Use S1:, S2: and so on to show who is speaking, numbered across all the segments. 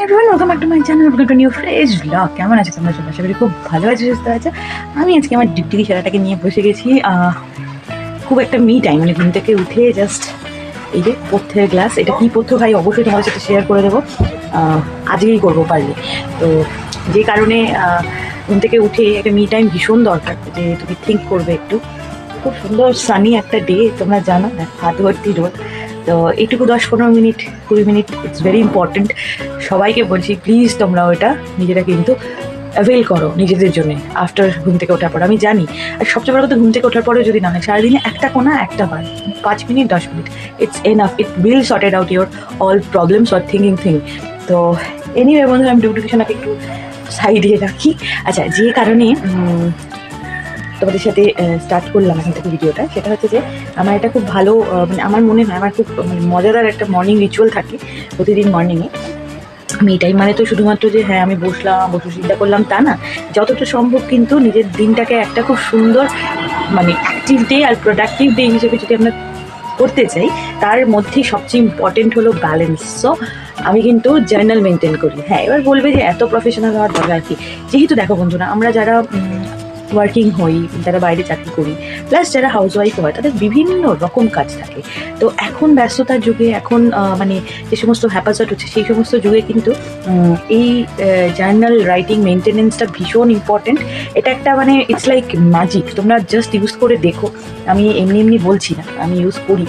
S1: Everyone welcome back to my channel, welcome to new fresh blog. কেমন আছে তোমরা? সবাই আশা করি খুব ভালো আছে, সুস্থ আছে। আমি আজকে আমার ডিপটিকি সেরাটাকে নিয়ে বসে গেছি। খুব একটা মি টাইম, মানে ঘুম থেকে উঠে জাস্ট এই যে পথ্যের গ্লাস, এটা কী পথ্য খাই অবশ্যই তোমাদের সাথে শেয়ার করে দেবো। আজকেই করবো পারলে। তো যে কারণে ঘুম থেকে উঠে একটা মি টাইম ভীষণ দরকার, যে তুমি থিঙ্ক করবে একটু। খুব সুন্দর সানি একটা ডে, তোমরা জানো, হাত ভর্তি রোদ। তো এইটুকু 10-15 minute 20 minute it's very important. সবাইকে বলছি প্লিজ তোমরা ওটা নিজেরা কিন্তু অ্যাভেল করো নিজেদের জন্য আফটার ঘুম থেকে ওঠার পর। আমি জানি, আর সবচেয়ে বড় কথা, ঘুম থেকে ওঠার পরেও যদি না হয়, সারাদিনে একটা কোনা একটা বার 5 minute 10 minute it's enough. It will sorted out your all problems or thinking. তো এনিওয়ে বন্ধুরা, আমি ডুপ্লিকেশনটাকে একটু সাইডে রাখি। আচ্ছা, যে কারণে তোমাদের সাথে স্টার্ট করলাম এখান থেকে ভিডিওটা, সেটা হচ্ছে যে আমার এটা খুব ভালো, মানে আমার মনে হয় আমার খুব মজাদার একটা মর্নিং রিচুয়াল থাকে প্রতিদিন মর্নিংয়ে। আমি এটাই মানে তো শুধুমাত্র যে হ্যাঁ আমি বসে চিন্তা করলাম তা না, যতটা সম্ভব কিন্তু নিজের দিনটাকে একটা খুব সুন্দর মানে অ্যাক্টিভ ডে আর প্রোডাক্টিভ ডে হিসেবে যদি আমরা করতে চাই, তার মধ্যে সবচেয়ে ইম্পর্টেন্ট হলো ব্যালেন্স। সো আমি কিন্তু জার্নাল মেনটেন করি। হ্যাঁ, এবার বলবে যে এত প্রফেশনাল হওয়ার দরকার কি? যেহেতু দেখো বন্ধুরা, আমরা যারা ওয়ার্কিং হই, যারা বাইরে চাকরি করি, প্লাস যারা হাউসওয়াইফ হয়, তাদের বিভিন্ন রকম কাজ থাকে। তো এখন ব্যস্ততার যুগে, এখন মানে যে সমস্ত হ্যাপাসাট হচ্ছে, সেই সমস্ত যুগে কিন্তু এই জার্নাল রাইটিং মেনটেনেন্সটা ভীষণ ইম্পর্টেন্ট। এটা একটা মানে ইটস লাইক ম্যাজিক। তোমরা জাস্ট ইউজ করে দেখো। আমি এমনি এমনি বলছি না, আমি ইউজ করি।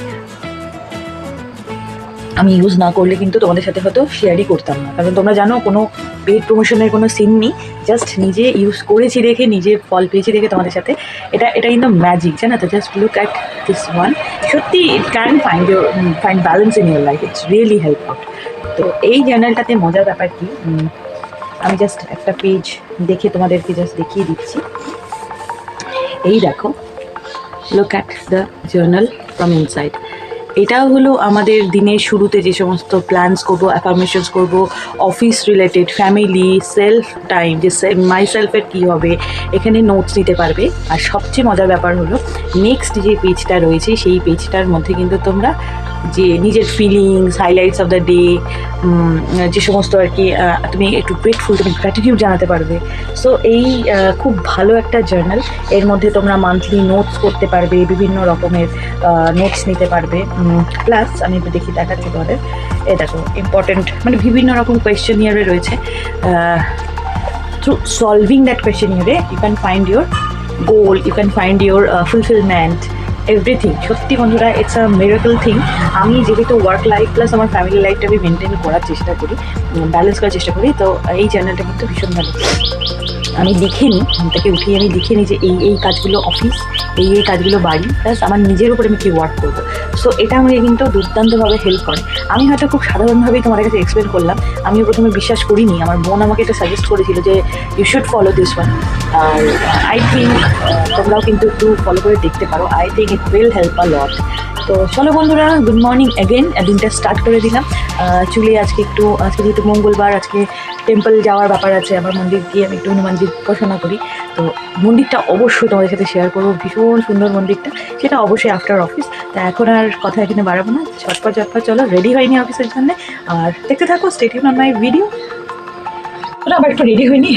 S1: আমি ইউজ না করলে কিন্তু তোমাদের সাথে হয়তো শেয়ারই করতাম না, কারণ তোমরা জানো কোনো পেড প্রমোশনের কোনো সিন নেই। জাস্ট নিজে ইউজ করেছি দেখে, নিজে ফল পেয়েছি দেখে তোমাদের সাথে, এটা কিন্তু ম্যাজিক, জানো তো? Just look at this one. সত্যি it can find balance in your life. It's really help out. তো এই জার্নালটাতে মজার ব্যাপার কি, আমি জাস্ট একটা পেজ দেখে তোমাদেরকে জাস্ট দেখিয়ে দিচ্ছি। এই দেখো, look at the journal from inside. এটাও হলো আমাদের দিনের শুরুতে যে সমস্ত প্ল্যানস করবো, অ্যাফার্মেশনস করবো, office related, family, self time, যে মাই সেলফের কী হবে, এখানে নোটস নিতে পারবে। আর সবচেয়ে মজার ব্যাপার হলো নেক্সট যে পেজটা রয়েছে, সেই পেজটার মধ্যে কিন্তু তোমরা যে নিজের feelings, highlights of the day, যে সমস্ত আর কি তুমি একটু গ্রেটফুল, তুমি গ্র্যাটিটিউড জানাতে পারবে। সো এই খুব ভালো একটা জার্নাল। এর মধ্যে তোমরা মান্থলি নোটস করতে পারবে, বিভিন্ন রকমের নোটস নিতে পারবে। প্লাস আমি একটু দেখাচ্ছি তোমাদের। এ দেখো, ইম্পর্টেন্ট মানে বিভিন্ন রকম কোয়েশ্চেনিয়ারে রয়েছে। Through solving that questionnaire you can find your goal, you can find your fulfilment, everything. সত্যি বন্ধুরা, ইটস আ মিরাকল থিং। আমি যেহেতু ওয়ার্ক লাইফ প্লাস আমার ফ্যামিলি লাইফটা আমি মেনটেন করার চেষ্টা করি, ব্যালেন্স করার চেষ্টা করি, তো এই চ্যানেলটা কিন্তু ভীষণ ভালো। আমি লিখে নিই, ঘুম থেকে উঠিয়ে আমি লিখে নিই যে এই কাজগুলো অফিস, এই কাজগুলো বাড়ি, প্লাস আমার নিজের উপরে আমি কী ওয়ার্ক করবো। সো এটা আমাকে কিন্তু দুর্দান্তভাবে হেল্প করে। আমি হয়তো খুব সাধারণভাবেই তোমার কাছে এক্সপ্লেন করলাম। আমিও প্রথমে বিশ্বাস করিনি। আমার বোন আমাকে এটা সাজেস্ট করেছিল যে you should follow this one. আর আই থিঙ্ক তোমরাও কিন্তু একটু ফলো করে দেখতে পারো। I think it will help a lot. তো চলো বন্ধুরা, গুড মর্নিং অ্যাগেন। দিনটা স্টার্ট করে দিলাম। চুলে আজকে যেহেতু মঙ্গলবার, আজকে টেম্পল যাওয়ার ব্যাপার আছে। আমার মন্দির গিয়ে আমি একটু হনুমানজির উপাসনা করি। তো মন্দিরটা অবশ্যই তোমাদের সাথে শেয়ার করবো, ভীষণ সুন্দর মন্দিরটা। সেটা অবশ্যই আফটার অফিস। তা এখন আর কথা এখানে বাড়াবো না, ঝটপট চলো, রেডি হয়নি অফিসের জন্য। আর দেখতে থাকো, stay tune on my video. আবার একটু রেডি হয়নি,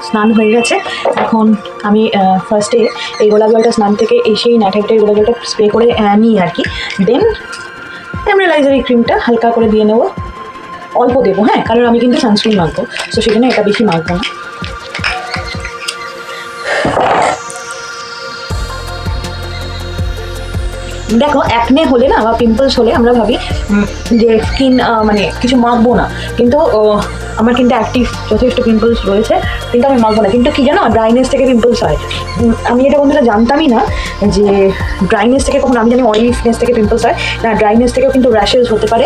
S1: স্নান হয়ে গেছে। এখন আমি ফার্স্টে এই গোলাপ জলটা স্নান থেকে এসেই ন্যাটাইটের গোলাপ জলটা স্প্রে করে নিই আর কি। দেন এমব্রেলাইজার এই ক্রিমটা হালকা করে দিয়ে নেবো, অল্প দেবো, হ্যাঁ, কারণ আমি কিন্তু সানস্ক্রিন মাখবো, সো সেখানে এটা বেশি মাখবো না। দেখো, অ্যাকনে হলে না বা পিম্পলস হলে আমরা ভাবি যে স্কিন মানে কিছু মাখবো না, কিন্তু আমার কিন্তু অ্যাক্টিভ যথেষ্ট পিম্পলস রয়েছে, কিন্তু আমি মাখবো না। কিন্তু কি জানো, ড্রাইনেস থেকে পিম্পলস হয়। আমি এটা বন্ধুরা জানতামই না যে ড্রাইনেস থেকে, কখনো আমি জানি অয়েলিনেস থেকে পিম্পলস হয় না, ড্রাইনেস থেকেও কিন্তু র্যাশেস হতে পারে,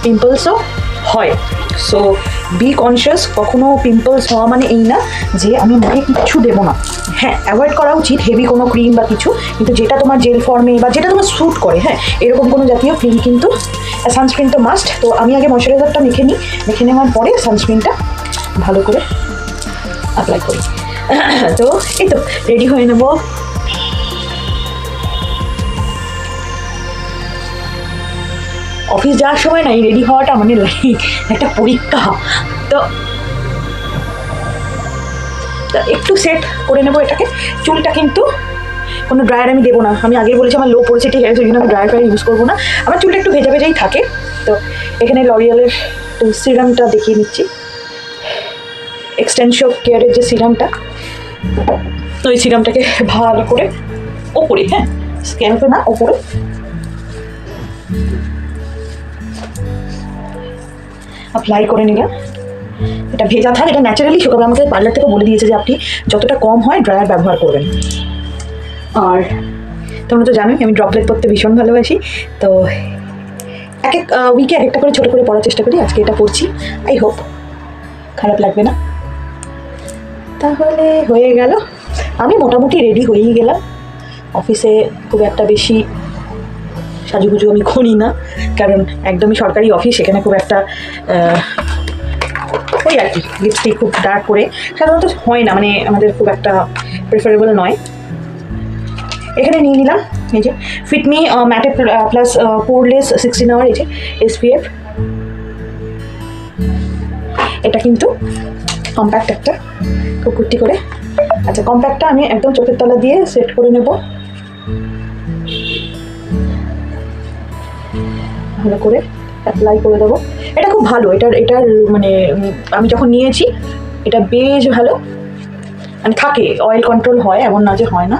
S1: পিম্পলসও হয়। So B conscious. কখনো পিম্পলস হওয়া মানে এই না যে আমি মুখে কিচ্ছু দেবো না। হ্যাঁ, অ্যাভয়েড করা উচিত হেভি কোনো ক্রিম বা কিছু, কিন্তু যেটা তোমার জেল ফর্মে বা যেটা তোমার স্যুট করে, হ্যাঁ, এরকম কোনো জাতীয় ক্রিম কিন্তু। সানস্ক্রিন তো মাস্ট। তো আমি আগে ময়শ্চারাইজারটা মেখে নেওয়ার পরে সানস্ক্রিনটা ভালো করে অ্যাপ্লাই করি। তো এই তো রেডি হয়ে নেবো। অফিস যাওয়ার সময় না এই রেডি হওয়াটা মানে লাইক একটা পরীক্ষা। তো একটু সেট করে নেবো এটাকে। চুলটা কিন্তু কোনো ড্রায়ার আমি দেবো না, আমি আগেই বলেছি আমার লো পড়েছে, ঠিক আছে, ওই জন্য আমি ড্রায়ার ফ্রায়ার ইউজ করবো না। আমার চুলটা একটু ভেজা ভেজাই থাকে। তো এখানে লরিয়ালের সিরামটা দেখিয়ে নিচ্ছি, এক্সটেনশন কেয়ারের যে সিরামটা, ওই সিরামটাকে ভালো করে ওপরে, হ্যাঁ স্ক্যাম্পে না, ওপরে অ্যাপ্লাই করে নিলাম। এটা ভেজা থাক, এটা ন্যাচারালি শুকাবে। আমাকে পার্লার থেকে বলে দিয়েছে যে আপনি যতটা কম হয় ড্রায়ার ব্যবহার করবেন। আর তোমরা তো জানোই আমি ড্রপলেট পরতে ভীষণ ভালোবাসি, তো এক এক উইকে এক একটা করে ছোটো করে পড়ার চেষ্টা করি। আজকে এটা পড়ছি, আই হোপ খারাপ লাগবে না। তাহলে হয়ে গেল, আমি মোটামুটি রেডি হয়েই গেলাম। অফিসে খুব একটা বেশি সাজুগুজু আমি করি না, কারণ একদমই সরকারি অফিস, সেখানে খুব একটা ওই আর কি লিপস্টিক খুব ডার্ক করে সাধারণত হয় না, মানে আমাদের খুব একটা প্রেফারেবল নয়। এখানে নিয়ে নিলাম এই যে ফিটমি ম্যাটে প্লাস পোরলেস 16 আওয়ার, এই যে SPF। এটা কিন্তু কম্প্যাক্ট একটা, খুব কুর্তি করে। আচ্ছা, কম্প্যাক্টটা আমি একদম চোখের তলা দিয়ে সেট করে নেব ভালো করে, অ্যাপ্লাই করে দেবো। এটা খুব ভালো, এটার মানে আমি যখন নিয়েছি এটা বেশ ভালো, মানে থাকে, অয়েল কন্ট্রোল হয়, এমন না যে হয় না।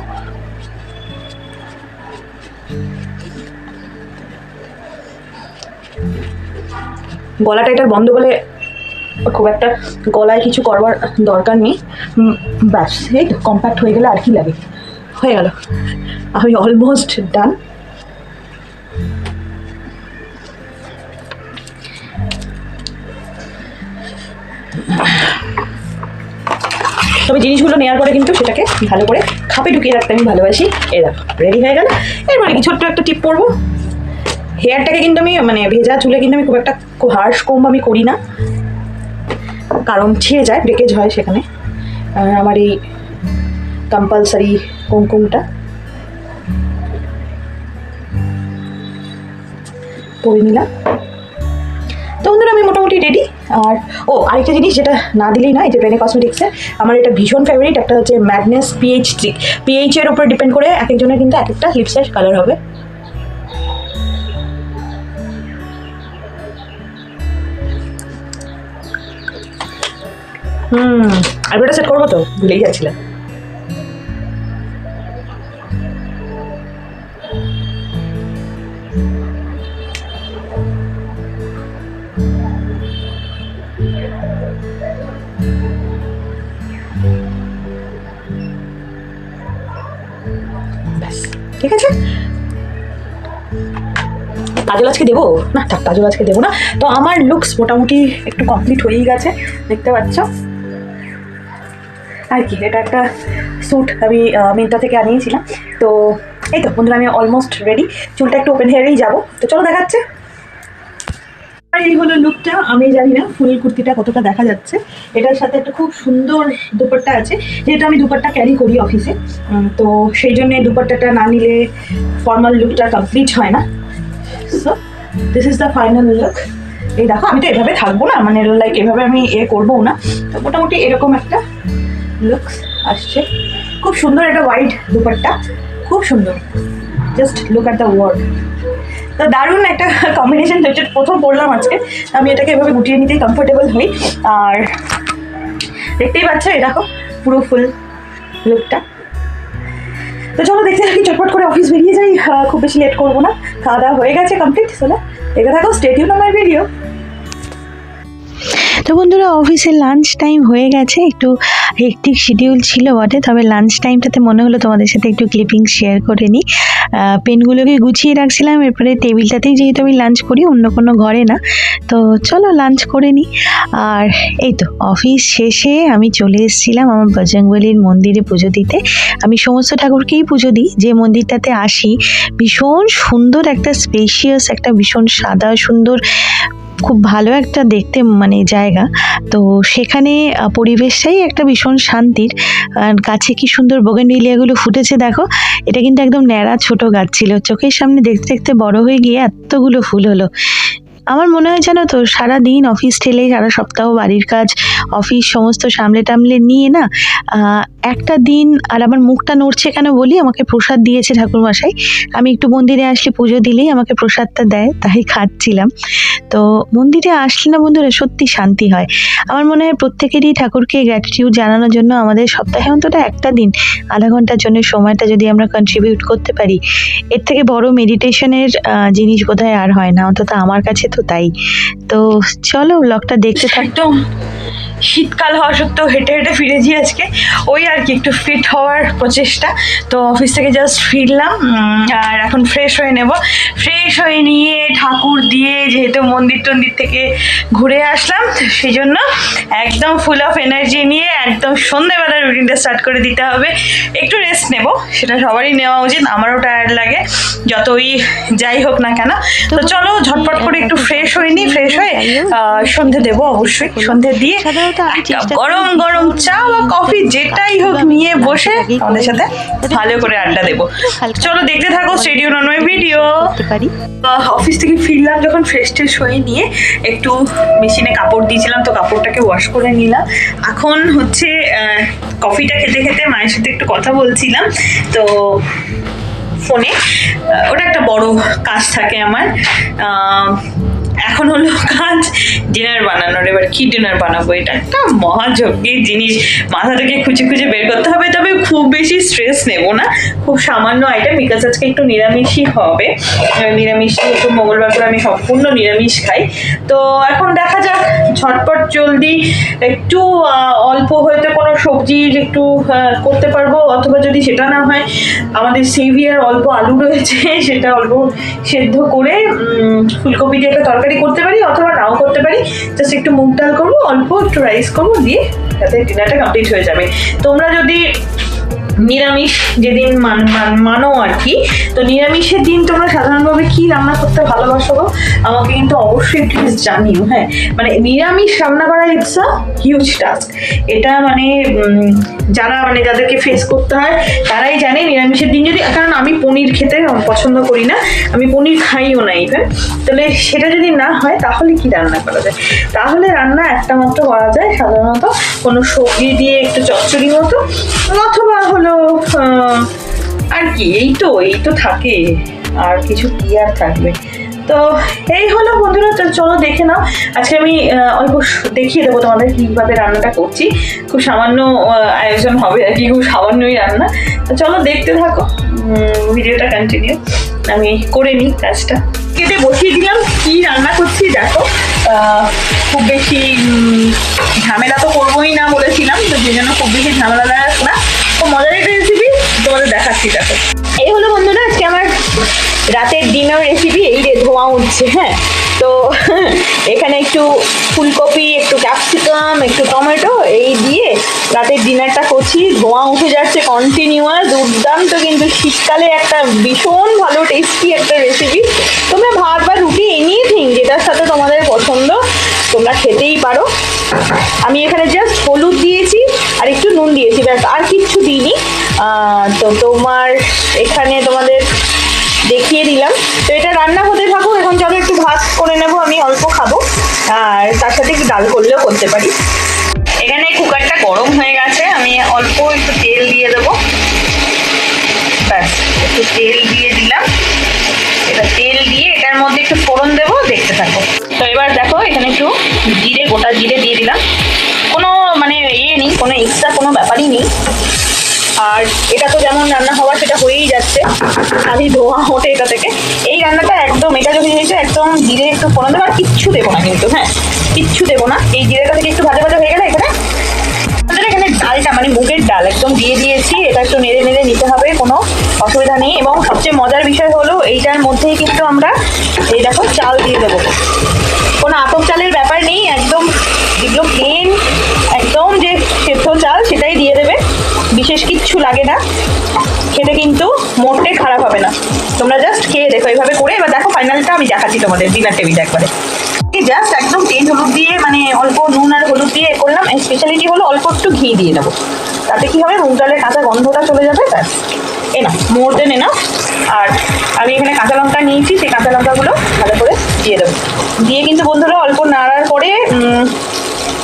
S1: গলাটা এটার বন্ধ বলে খুব একটা গলায় কিছু করবার দরকার নেই, ব্যাস এই তো কম্প্যাক্ট হয়ে গেলে আর কি লাগে, হয়ে গেল, আমি অলমোস্ট ডান। তবে জিনিসগুলো নেওয়ার পরে কিন্তু সেটাকে ভালো করে খাপে ঢুকিয়ে রাখতে আমি ভালোবাসি। এই দেখো রেডি হয়ে গেল। এরপরে কি ছোট্ট একটা টিপ পরবো। হেয়ারটাকে কিন্তু আমি মানে ভেজা চুলে কিন্তু আমি খুব একটা হার্শ কম আমি করি না, কারণ ছিঁড়ে যায়, ব্রেকেজ হয় সেখানে। আমার এই কম্পালসারি কুমকুমটা পরে নিলাম। তো বন্ধুরা আমি মোটামুটি রেডি। আর আরেকটা জিনিস যেটা না দিলেই না, এই যে রেনে কসমেটিক্সের আমার এটা ভীষণ ফেভারিট, একটা হচ্ছে ম্যাডনেস PH3। PH-এর উপর ডিপেন্ড করে এক একজনের কিন্তু এক একটা লিপসের কালার হবে। আইব্রোটা সেট করবো তো ভুলেই যাচ্ছিলাম। ব্যাস ঠিক আছে। কাজল আজকে দেবো না, থাক কাজল আজকে দেবো না। তো আমার লুকস মোটামুটি একটু কমপ্লিট হয়েই গেছে, দেখতে পাচ্ছ আর কি। এটা একটা স্যুট আমি মিন্ত্রা থেকে আনিয়েছিলাম। তো এই তো বন্ধুরা আমি অলমোস্ট রেডি, চুলটা একটু ওপেন হেয়ারেই যাবো, তো চলো দেখাচ্ছে। আর এই হলো লুকটা। আমি জানি না ফুল কুর্তিটা কতটা দেখা যাচ্ছে, এটার সাথে একটা খুব সুন্দর দুপাট্টা আছে, যেহেতু আমি দুপাট্টা ক্যারি করি অফিসে, তো সেই জন্য দুপাট্টাটা না নিলে ফর্মাল লুকটা কমপ্লিট হয় না। So this is the final look. এই দেখো আমি তো এভাবে থাকবো না, মানে লাইক এভাবে আমি করবো না, তো মোটামুটি এরকম একটা লুকস আসছে। খুব সুন্দর একটা হোয়াইট দুপাট্টা, খুব সুন্দর, just look at the work. তো দারুণ একটা কম্বিনেশন, যেটা প্রথম পরলাম আজকে, আমি এটাকে এভাবে গুটিয়ে নিতেই কমফোর্টেবল হই। আর দেখতেই পাচ্ছ এই দেখো পুরো ফুল লুকটা। তো চলো দেখতে থাকি, চটপট করে অফিস বেরিয়ে যাই, খুব বেশি লেট করবো না। খাওয়া দাওয়া হয়ে গেছে কমপ্লিট, চলো দেখে থাকো, স্টে টিউন আমার ভিডিও।
S2: তো বন্ধুরা অফিসে লাঞ্চ টাইম হয়ে গেছে, একটু হেকটিক শিডিউল ছিল বটে, তবে লাঞ্চ টাইমটাতে মনে হলো তোমাদের সাথে একটু ক্লিপিং শেয়ার করে নিই। পেনগুলোকে গুছিয়ে রাখছিলাম, এরপরে টেবিলটাতেই যেহেতু আমি লাঞ্চ করি, অন্য কোনো ঘরে না, তো চলো লাঞ্চ করে নিই। আর এই তো অফিস শেষে আমি চলে এসেছিলাম আমার বজরংবলীর মন্দিরে পুজো দিতে। আমি সমস্ত ঠাকুরকেই পুজো দিই, যে মন্দিরটাতে আসি ভীষণ সুন্দর একটা স্পেশিয়াস, একটা ভীষণ সাদা সুন্দর, খুব ভালো একটা দেখতে মানে জায়গা। তো সেখানে পরিবেশটাই একটা ভীষণ শান্তির। গাছে কি সুন্দর বোগেনভিলিয়াগুলো ফুটেছে দেখো, এটা কিন্তু একদম ন্যাড়া ছোট গাছ ছিল, চোখের সামনে দেখতে দেখতে বড় হয়ে গিয়ে এতগুলো ফুল হলো, আমার মনে হয় জানো তো, সারাদিন অফিস ঠেলে সারা সপ্তাহ বাড়ির কাজ, অফিস সমস্ত সামলে টামলে নিয়ে না একটা দিন, আর আমার মুখটা নড়ছে কেন বলি, আমাকে প্রসাদ দিয়েছে ঠাকুরমশাই। আমি একটু মন্দিরে আসলে পুজো দিলেই আমাকে প্রসাদটা দেয়, তাই খাচ্ছিলাম। তো মন্দিরে আসলে না বন্ধুরা সত্যি শান্তি হয়। আমার মনে হয় প্রত্যেকেরই ঠাকুরকে গ্র্যাটিটিউড জানানোর জন্য আমাদের সপ্তাহে অন্তত একটা দিন আধা ঘন্টার জন্য সময়টা যদি আমরা কন্ট্রিবিউট করতে পারি, এর থেকে বড় মেডিটেশনের জিনিস বোধহয় আর হয় না, অন্তত আমার কাছে তো তাই। তো চলো ব্লগটা দেখতে থাক।
S1: একদম শীতকাল হওয়া সত্ত্বেও হেঁটে হেঁটে ফিরেছি আজকে, ওই আর কি একটু ফিট হওয়ার প্রচেষ্টা। তো অফিস থেকে জাস্ট ফিরলাম, আর এখন ফ্রেশ হয়ে নেব। ফ্রেশ হয়ে নিয়ে ঠাকুর দিয়ে, যেহেতু মন্দির টন্দির থেকে ঘুরে আসলাম, সেই জন্য একদম ফুল অফ এনার্জি নিয়ে একদম সন্ধ্যেবেলার রুটিনটা স্টার্ট করে দিতে হবে। একটু রেস্ট নেব, সেটা সবারই নেওয়া উচিত, আমারও টায়ার্ড লাগে যতই যাই হোক না কেন। তো চলো ঝটপট করে একটু ফ্রেশ হয়ে নিই, ফ্রেশ হয়ে সন্ধে দেবো অবশ্যই। সন্ধে দিয়ে গরম গরম চা বা কফি যেটাই হোক নিয়ে বসে আমাদের সাথে ভালো করে আড্ডা দেবো। চলো দেখতে থাকো, stadium on my video. Office থেকে ফিরলাম যখন, ফ্রেশ ট্রেশ হয়ে নিয়ে একটু মেশিনে কাপড় দিয়েছিলাম, তো কাপড়টাকে ওয়াশ করে নিলাম। এখন হচ্ছে কফিটা খেতে খেতে মায়ের সাথে একটু কথা বলছিলাম, তো ফোনে। ওটা একটা বড় কাজ থাকে আমার। এখন হলো কাজ ডিনার বানানোর। এবার কি ডিনার বানাবো, এটা একটা মহাযজ্ঞের জিনিস, মাথা থেকে খুঁজে খুঁজে বের করতে হবে। তবে খুব বেশি স্ট্রেস নেব না, খুব সামান্য আইটেম, বিকজ আজকে একটু নিরামিষই হবে। নিরামিষই একটু, মঙ্গলবার করে আমি সম্পূর্ণ নিরামিষ খাই। তো এখন দেখা যাক, ঝটপট জলদি একটু অল্প হয়তো কোনো সবজির একটু করতে পারবো, অথবা যদি সেটা না হয় আমাদের সেভিয়ার অল্প আলু রয়েছে, সেটা অল্প সেদ্ধ করে ফুলকপি দিয়ে একটা তরকারি করতে পারি, অথবা নাও করতে পারি। জাস্ট একটু মুগ ডাল করবো, অল্প একটু রাইস করবো, দিয়ে তাতে ডিনারটা কমপ্লিট হয়ে যাবে। তোমরা যদি নিরামিষ যেদিন মানো আর কি, তো নিরামিষের দিন তোমরা সাধারণভাবে কি রান্না করতে ভালোবাসো আমাকে কিন্তু অবশ্যই প্লিজ জানিও। হ্যাঁ, মানে নিরামিষ রান্না করা ইটস আ হিউজ টাস্ক। এটা মানে যারা মানে যাদেরকে ফেস করতে হয় তারাই জানে নিরামিষের দিন যদি, কারণ আমি পনির খেতে পছন্দ করি না, আমি পনির খাইও না ইভেন। তাহলে সেটা যদি না হয় তাহলে কি রান্না করা যায়? তাহলে রান্না একটা মাত্র করা যায় সাধারণত কোনো সবজি দিয়ে একটু চচ্চড়ি মতো, অথবা হলো আর কি, এই তো থাকে, আর কিছু কি আর থাকবে। তো এই হলো বন্ধুরা, চলো দেখে নাও। আজকে আমি অল্প দেখিয়ে দেবো তোমাদের কীভাবে রান্নাটা করছি। খুব সামান্য আয়োজন হবে আর কি, খুব সামান্যই রান্না। তো চলো দেখতে থাকো, ভিডিওটা কন্টিনিউ। আমি করে নিই কাজটা, কেটে বসিয়ে দিলাম। কি রান্না করছি দেখো, খুব বেশি ঝামেলা তো করবোই না বলেছিলাম, তো যে জন্য খুব বেশি ঝামেলা লাগাস না। তো মজার একটা রেসিপি তোমাদের দেখাচ্ছি দেখো। এই হলো বন্ধুরা আজকে আমার রাতের ডিনার রেসিপি। এই রে ধোঁয়া উঠছে, হ্যাঁ। তো এখানে একটু ফুলকপি, একটু ক্যাপসিকাম, একটু টমেটো এই দিয়ে রাতের ডিনারটা করছি। ধোঁয়া উঠে যাচ্ছে কন্টিনিউয়াস, দুর্দান্ত, কিন্তু শীতকালে একটা ভীষণ ভালো টেস্টি একটা রেসিপি। তোমরা ভাত বা রুটি এনিথিং যেটার সাথে তোমাদের পছন্দ তোমরা খেতেই পারো। আমি এখানে জাস্ট হলুদ দিয়েছি আর একটু নুন দিয়েছি, ব্যাস, আর কিচ্ছু দিইনি। তো তোমার এখানে তোমাদের দেখিয়ে দিলাম। তো এটা রান্না হতে থাকুক, এখন চলো একটু ভাত করে নেবো, আমি অল্প খাবো, আর তার সাথে একটু ডাল করলেও করতে পারি। এখানে কুকারটা গরম হয়ে গেছে, আমি অল্প একটু তেল দিয়ে দেবো, ব্যাস, একটু তেল দিয়ে দিলাম। এবার তেল দিয়ে এটার মধ্যে একটু ফোড়ন দেবো, দেখতে থাকো। তো এবার দেখো এখানে একটু জিরে, গোটা জিরে দিয়ে দিলাম। কোনো মানে নেই, কোনো এক্সট্রা কোনো ব্যাপারই নেই। আর এটা তো যেমন রান্না হওয়া সেটা হয়েই যাচ্ছে, খালি ধোঁয়া ওঠে এটা থেকে। এই রান্নাটা একদম, এটা যদি হয়েছে একদম জিরে একটু ফোড়ন দেবো, আর কিচ্ছু দেবো না কিন্তু, হ্যাঁ, কিচ্ছু দেবো না। এই জিরেটা থেকে একটু ভাজা ভাজা হয়ে গেলে এখানে এখানে ডালটা মানে মুগের ডাল একদম দিয়ে দিয়েছি। এটা একটু নেড়ে নেড়ে নিতে হবে, কোনো অসুবিধা নেই। এবং সবচেয়ে মজার বিষয় হলো এইটার মধ্যেই কিন্তু আমরা এই দেখো চাল দিয়ে দেবো, কোনো আতপ চালের ব্যাপার নেই, একদম যেগুলো প্লেন একদম যে সেদ্ধ চাল সেটাই দিয়ে দেবে, বিশেষ কিচ্ছু লাগে না। খেতে কিন্তু মোটে খারাপ হবে না, তোমরা জাস্ট খেয়ে দেখো এইভাবে করে। এবার দেখো ফাইনালটা আমি দেখাচ্ছি তোমাদের ডিনার টেবিলটা একবারে। জাস্ট একদম তেল হলুদ দিয়ে, মানে অল্প নুন আর হলুদ দিয়ে করলাম। স্পেশালিটি হলো অল্প একটু ঘি দিয়ে দেবো, তাতে কি হবে মুগ ডালের কাঁচা গন্ধটা চলে যাবে, ব্যাস। না মোর দেন না। আর আমি এখানে কাঁচা লঙ্কা নিয়েছি, সেই কাঁচা লঙ্কাগুলো ভালো করে দিয়ে দেবো। দিয়ে কিন্তু বন্ধুরা অল্প নাড়ার পরে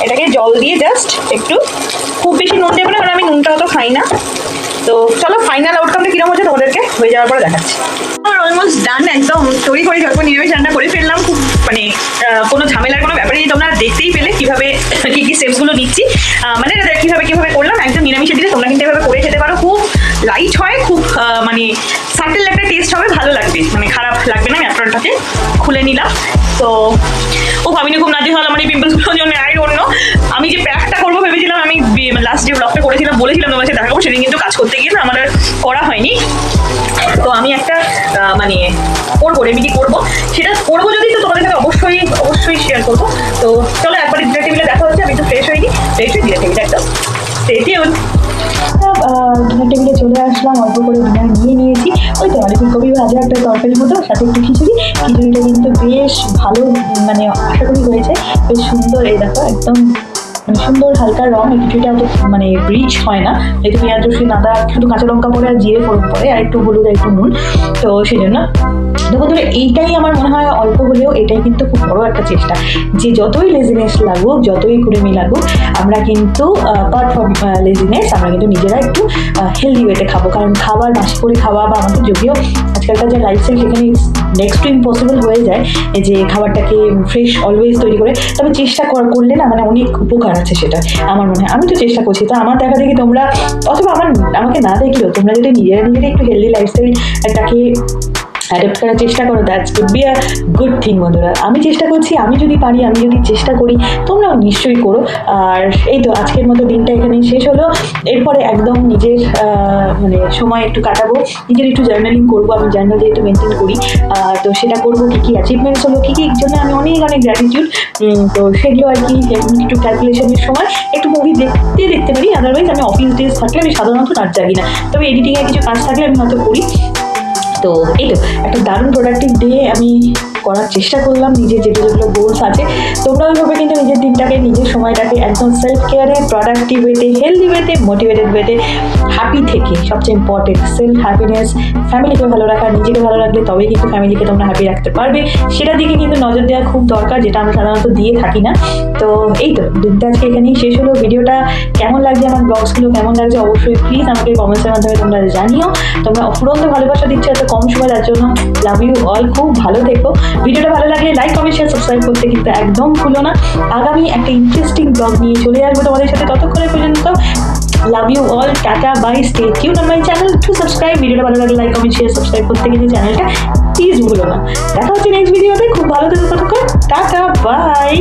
S1: এটাকে জল দিয়ে জাস্ট একটু, খুব বেশি নুন দেবো না কারণ আমি নুনটা অত খাই না। তো চলো ফাইনাল আউটকামটা কিরকম হচ্ছে তোমাদেরকে হয়ে যাওয়ার পরে দেখাচ্ছি। আমার অলমোস্ট ডান, একদম তৈরি করে যখন নিরামিষ রান্না করে ফেললাম, খুব মানে কোনো ঝামেলার কোনো ব্যাপারে তোমরা দেখতেই পেলে কীভাবে কী কী স্টেপসগুলো নিচ্ছি, মানে কীভাবে করলাম একদম নিরামিষের দিকে। তোমরা কিন্তু এভাবে করে খেতে পারো, খুব লাইট হয়, খুব মানে সাটেল একটা টেস্ট হবে, ভালো লাগবে, মানে খারাপ লাগবে না। ম্যাট্রনটাকে খুলে নিলাম। তো আমি খুব নাজির হলাম মানে পিম্পলসগুলোর জন্য। আই ডোন্ট নো, আমি যে প্যাকটা করবো ভেবেছিলাম, আমি লাস্ট যে ব্লগটা করেছিলাম বলেছিলাম তোমার সাথে দেখাবো, সেদিন কিন্তু কাজ করতে গিয়ে না আমার আর করা হয়নি। তো আমি একটা মানে করবো, রেমেডি করবো, সেটা করবো যদি, তো তোমাদের সাথে অবশ্যই শেয়ার করবো। তো চলো একবার ডিনার টেবিলে দেখা হচ্ছে। আমি তো ফ্রেশ হয়ে ডিনার টেবিলে একদম ডিনার টেবিলে চলে আসলাম, অল্প করে ডিনার নিয়েছি। ওই তো অনেক কবি ভাজা একটা তরকারি মতো, সাথে একটু খিচুড়িটা কিন্তু বেশ ভালো, মানে আশা করি হয়েছে বেশ সুন্দর। এই দেখো একদম মানে সুন্দর হালকা রং। এই খিচুড়িটা অত মানে রিচ হয় না, যেহেতু পেঁয়াজ রসুন আদা শুধু কাঁচা লঙ্কা পরে আর জিরে ফোড়ন পরে আর একটু হলুদ আর একটু নুন, তো সেই জন্য। দেখো ধরে এইটাই আমার মনে হয় অল্প হলেও এটাই কিন্তু খুব বড় একটা চেষ্টা, যে যতই লেজিনেস লাগুক, যতই কুড়েমি লাগুক, আমরা কিন্তু পার্ট ফ্রম লেজিনেস আমরা কিন্তু নিজেরা একটু হেলদি ওয়েতে খাবো। কারণ খাবার বাসি করে খাওয়া বা আমাদের যদিও আজকালকার যে লাইফস্টাইল সেখানে নেক্সট টু ইম্পসিবল হয়ে যায় যে খাবারটাকে ফ্রেশ অলওয়েজ তৈরি করে, তবে চেষ্টা করলে না মানে অনেক উপকার আছে সেটা আমার মনে হয়। আমি তো চেষ্টা করছি, তো আমার দেখা দেখি তোমরা, অথবা আমাকে না দেখলেও তোমরা যদি নিজেরা একটু হেলদি লাইফস্টাইলটাকে অ্যাডাপ্ট করার চেষ্টা করো, that's would be a good thing. বন্ধুরা আমি চেষ্টা করছি, আমি যদি পারি, আমি যদি চেষ্টা করি, তোমরাও নিশ্চয়ই করো। আর এই তো আজকের মতো দিনটা এখানেই শেষ হলো। এরপরে একদম নিজের মানে সময় একটু কাটাবো, নিজের একটু জার্নালিং করবো। আমি জার্নাল যেহেতু মেনটেন করি, তো সেটা করবো। কী অ্যাচিভমেন্টস হলো, কী জন্য আমি অনেক গ্র্যাটিটিউড, তো সেগুলো আর কি একটু ক্যালকুলেশনের সময় একটু মুভি দেখতে পারি। আদারওয়াইজ আমি অফিস ডেজ থাকলে আমি সাধারণত রাত জাগি না, তবে এডিটিংয়ের কিছু কাজ থাকলে আমি হয়তো করি। তো এই তো একটা দারুণ প্রোডাক্টিভ ডে আমি করার চেষ্টা করলাম, নিজের যেগুলো গোলস আছে। তোমরা ওইভাবে কিন্তু নিজের দিনটাকে, নিজের সময়টাকে একদম সেলফ কেয়ারে, প্রোডাক্টিভ ওয়েতে, হেলদি ওয়েতে, মোটিভেটেড ওয়েতে, হ্যাপি থেকে, সবচেয়ে ইম্পর্টেন্ট সেলফ হ্যাপিনেস, ফ্যামিলিকে ভালো রাখা। নিজেকে ভালো রাখলে তবেই কিন্তু ফ্যামিলিকে তোমরা হ্যাপি রাখতে পারবে। সেটার দিকে কিন্তু নজর দেওয়া খুব দরকার, যেটা আমরা সাধারণত দিয়ে থাকি না। তো এই তো দিনটা আজকে এখানেই শেষ হলো। ভিডিওটা কেমন লাগছে, আমার ব্লগসগুলো কেমন লাগছে, অবশ্যই প্লিজ আমাকে কমেন্টসের মাধ্যমে তোমরা জানিও। তোমরা অফুরন্ত ভালোবাসা দিচ্ছ এত কম সময়, যার জন্য লাভ ইউ অল। খুব ভালো থেকো। ভিডিওটা ভালো লাগলে লাইক, কমেন্ট, শেয়ার, সাবস্ক্রাইব করতে কিন্তু একদম ভুলো না। আগামী একটা ইন্টারেস্টিং ব্লগ নিয়ে চলে আসবো তোমাদের সাথে। ততক্ষণে পর্যন্ত love you all, tata, bye, stay tune on my channel to subscribe. ভিডিওটা ভালো লাগলে লাইক, কমেন্ট, শেয়ার, সাবস্ক্রাইব করতে কিন্তু চ্যানেলটা প্লিজ ভুলো না। দেখা হচ্ছে নেক্সট ভিডিওতে। খুব ভালো থেকো, ততক্ষণ টাটা, বাই।